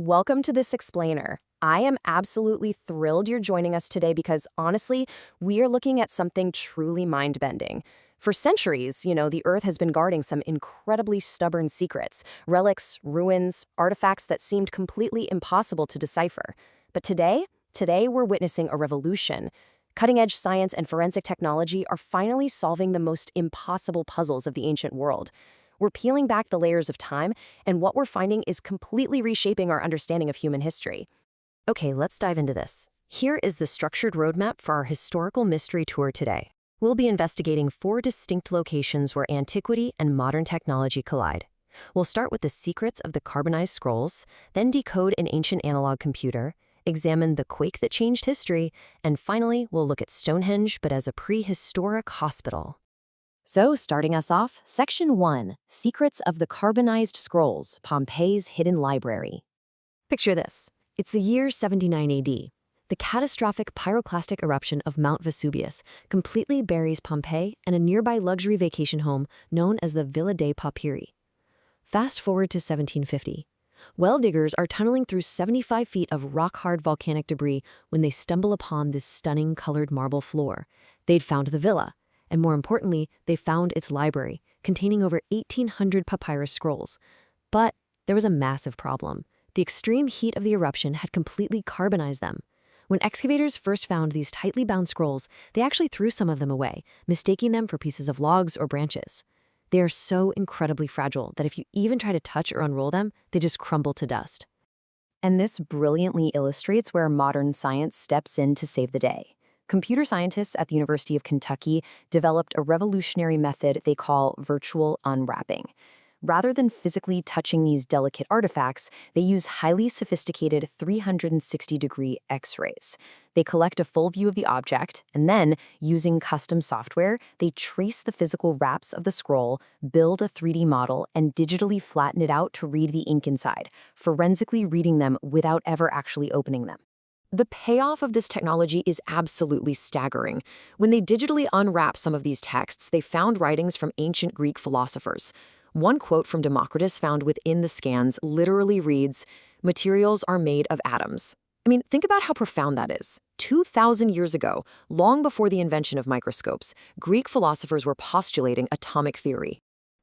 Welcome to this explainer. I am absolutely thrilled you're joining us today because honestly, we are looking at something truly mind-bending. For centuries, the Earth has been guarding some incredibly stubborn secrets, relics, ruins, artifacts that seemed completely impossible to decipher. But today we're witnessing a revolution. Cutting-edge science and forensic technology are finally solving the most impossible puzzles of the ancient world. We're peeling back the layers of time, and what we're finding is completely reshaping our understanding of human history. Okay, let's dive into this. Here is the structured roadmap for our historical mystery tour today. We'll be investigating 4 distinct locations where antiquity and modern technology collide. We'll start with the secrets of the carbonized scrolls, then decode an ancient analog computer, examine the quake that changed history, and finally, we'll look at Stonehenge, but as a prehistoric hospital. So, starting us off, Section 1, Secrets of the Carbonized Scrolls, Pompeii's Hidden Library. Picture this. It's the year 79 AD. The catastrophic pyroclastic eruption of Mount Vesuvius completely buries Pompeii and a nearby luxury vacation home known as the Villa dei Papyri. Fast forward to 1750. Well diggers are tunneling through 75 feet of rock-hard volcanic debris when they stumble upon this stunning colored marble floor. They'd found the villa. And more importantly, they found its library, containing over 1,800 papyrus scrolls. But there was a massive problem. The extreme heat of the eruption had completely carbonized them. When excavators first found these tightly bound scrolls, they actually threw some of them away, mistaking them for pieces of logs or branches. They are so incredibly fragile that if you even try to touch or unroll them, they just crumble to dust. And this brilliantly illustrates where modern science steps in to save the day. Computer scientists at the University of Kentucky developed a revolutionary method they call virtual unwrapping. Rather than physically touching these delicate artifacts, they use highly sophisticated 360-degree X-rays. They collect a full view of the object, and then, using custom software, they trace the physical wraps of the scroll, build a 3D model, and digitally flatten it out to read the ink inside, forensically reading them without ever actually opening them. The payoff of this technology is absolutely staggering. When they digitally unwrap some of these texts, they found writings from ancient Greek philosophers. One quote from Democritus found within the scans literally reads, "Materials are made of atoms." I mean, think about how profound that is. 2,000 years ago, long before the invention of microscopes, Greek philosophers were postulating atomic theory.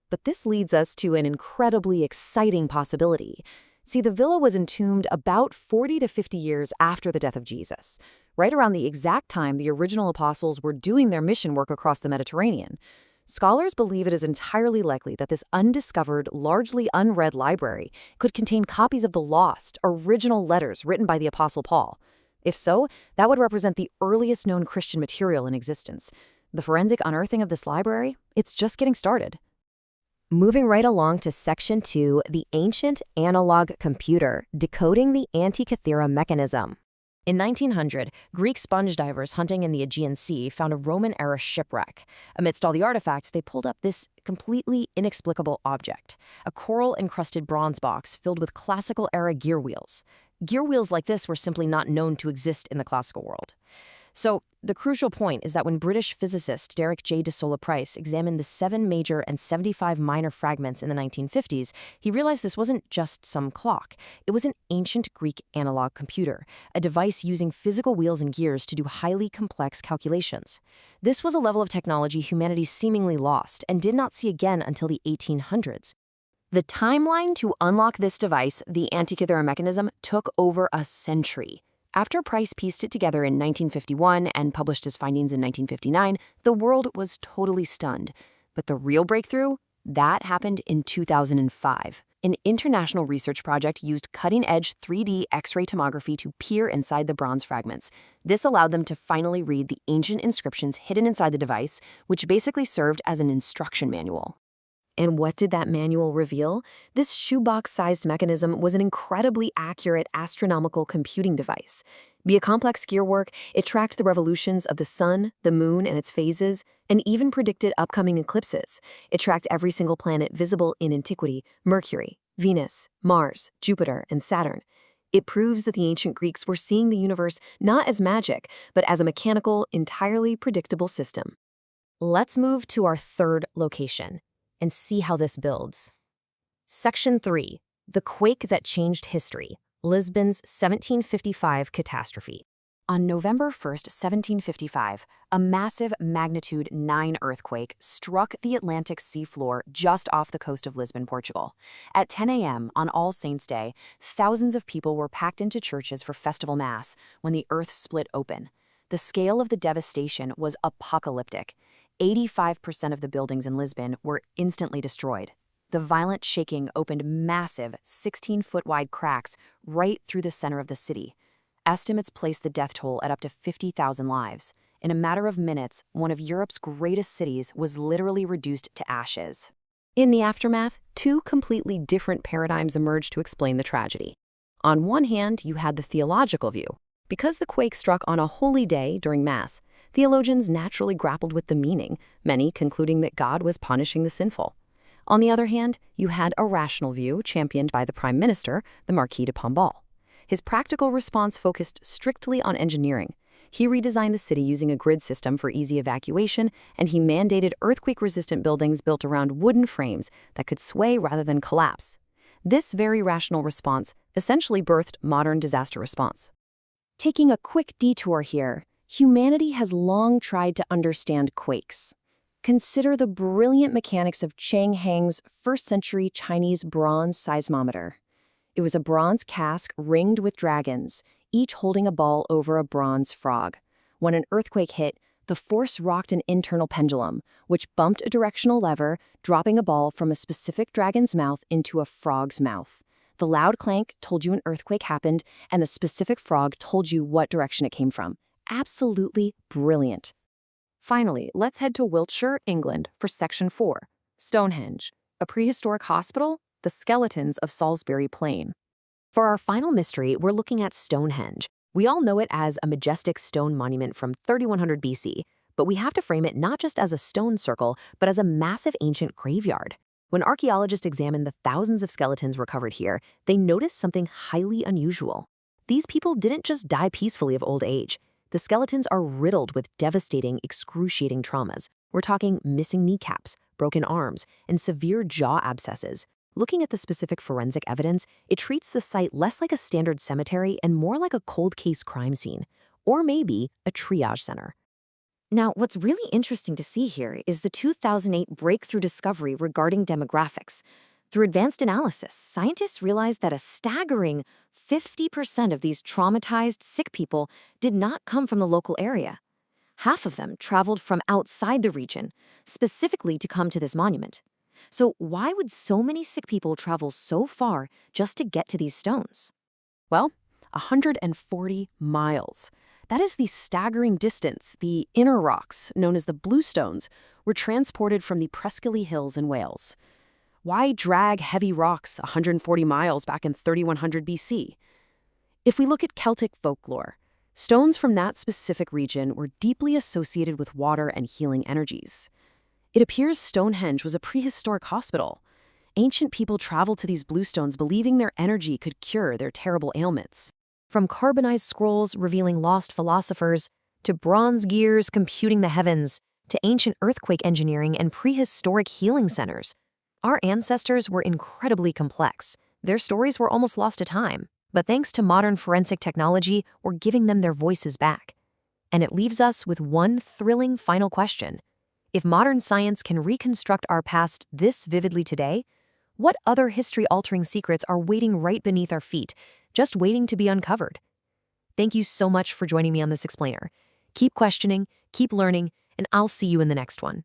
But this leads us to an incredibly exciting possibility. See, the villa was entombed about 40 to 50 years after the death of Jesus, right around the exact time the original apostles were doing their mission work across the Mediterranean. Scholars believe it is entirely likely that this undiscovered, largely unread library could contain copies of the lost, original letters written by the Apostle Paul. If so, that would represent the earliest known Christian material in existence. The forensic unearthing of this library, it's just getting started. Moving right along to Section 2, the ancient analog computer, decoding the Antikythera Mechanism. In 1900, Greek sponge divers hunting in the Aegean Sea found a Roman-era shipwreck. Amidst all the artifacts, they pulled up this completely inexplicable object, a coral-encrusted bronze box filled with classical-era gear wheels. Gear wheels like this were simply not known to exist in the classical world. So, the crucial point is that when British physicist Derek J. de Solla Price examined the 7 major and 75 minor fragments in the 1950s, he realized this wasn't just some clock. It was an ancient Greek analog computer, a device using physical wheels and gears to do highly complex calculations. This was a level of technology humanity seemingly lost and did not see again until the 1800s. The timeline to unlock this device, the Antikythera Mechanism, took over a century. After Price pieced it together in 1951 and published his findings in 1959, the world was totally stunned. But the real breakthrough? That happened in 2005. An international research project used cutting-edge 3D X-ray tomography to peer inside the bronze fragments. This allowed them to finally read the ancient inscriptions hidden inside the device, which basically served as an instruction manual. And what did that manual reveal? This shoebox-sized mechanism was an incredibly accurate astronomical computing device. Via complex gearwork, it tracked the revolutions of the sun, the moon, and its phases, and even predicted upcoming eclipses. It tracked every single planet visible in antiquity: Mercury, Venus, Mars, Jupiter, and Saturn. It proves that the ancient Greeks were seeing the universe not as magic, but as a mechanical, entirely predictable system. Let's move to our third location and see how this builds. Section 3, the quake that changed history, Lisbon's 1755 catastrophe. On November 1st, 1755, a massive magnitude 9 earthquake struck the Atlantic seafloor just off the coast of Lisbon, Portugal. At 10 a.m. on All Saints' Day, thousands of people were packed into churches for festival mass when the earth split open. The scale of the devastation was apocalyptic. 85% of the buildings in Lisbon were instantly destroyed. The violent shaking opened massive 16-foot-wide cracks right through the center of the city. Estimates place the death toll at up to 50,000 lives. In a matter of minutes, one of Europe's greatest cities was literally reduced to ashes. In the aftermath, two completely different paradigms emerged to explain the tragedy. On one hand, you had the theological view. Because the quake struck on a holy day during Mass, theologians naturally grappled with the meaning, many concluding that God was punishing the sinful. On the other hand, you had a rational view championed by the Prime Minister, the Marquis de Pombal. His practical response focused strictly on engineering. He redesigned the city using a grid system for easy evacuation, and he mandated earthquake-resistant buildings built around wooden frames that could sway rather than collapse. This very rational response essentially birthed modern disaster response. Taking a quick detour here, humanity has long tried to understand quakes. Consider the brilliant mechanics of Chang Heng's first-century Chinese bronze seismometer. It was a bronze cask ringed with dragons, each holding a ball over a bronze frog. When an earthquake hit, the force rocked an internal pendulum, which bumped a directional lever, dropping a ball from a specific dragon's mouth into a frog's mouth. The loud clank told you an earthquake happened, and the specific frog told you what direction it came from. Absolutely brilliant. Finally, let's head to Wiltshire, England for Section 4, Stonehenge, a prehistoric hospital, the skeletons of Salisbury Plain. For our final mystery, we're looking at Stonehenge. We all know it as a majestic stone monument from 3100 BC, but we have to frame it not just as a stone circle, but as a massive ancient graveyard. When archaeologists examined the thousands of skeletons recovered here, they noticed something highly unusual. These people didn't just die peacefully of old age. The skeletons are riddled with devastating, excruciating traumas. We're talking missing kneecaps, broken arms, and severe jaw abscesses. Looking at the specific forensic evidence, it treats the site less like a standard cemetery and more like a cold case crime scene, or maybe a triage center. Now, what's really interesting to see here is the 2008 breakthrough discovery regarding demographics. Through advanced analysis, scientists realized that a staggering 50% of these traumatized, sick people did not come from the local area. Half of them traveled from outside the region, specifically to come to this monument. So why would so many sick people travel so far just to get to these stones? Well, 140 miles. That is the staggering distance the inner rocks, known as the bluestones, were transported from the Presqu'île Hills in Wales. Why drag heavy rocks 140 miles back in 3100 BC? If we look at Celtic folklore, stones from that specific region were deeply associated with water and healing energies. It appears Stonehenge was a prehistoric hospital. Ancient people traveled to these bluestones believing their energy could cure their terrible ailments. From carbonized scrolls revealing lost philosophers, to bronze gears computing the heavens, to ancient earthquake engineering and prehistoric healing centers, our ancestors were incredibly complex. Their stories were almost lost to time, but thanks to modern forensic technology, we're giving them their voices back. And it leaves us with one thrilling final question. If modern science can reconstruct our past this vividly today, what other history-altering secrets are waiting right beneath our feet, just waiting to be uncovered? Thank you so much for joining me on this explainer. Keep questioning, keep learning, and I'll see you in the next one.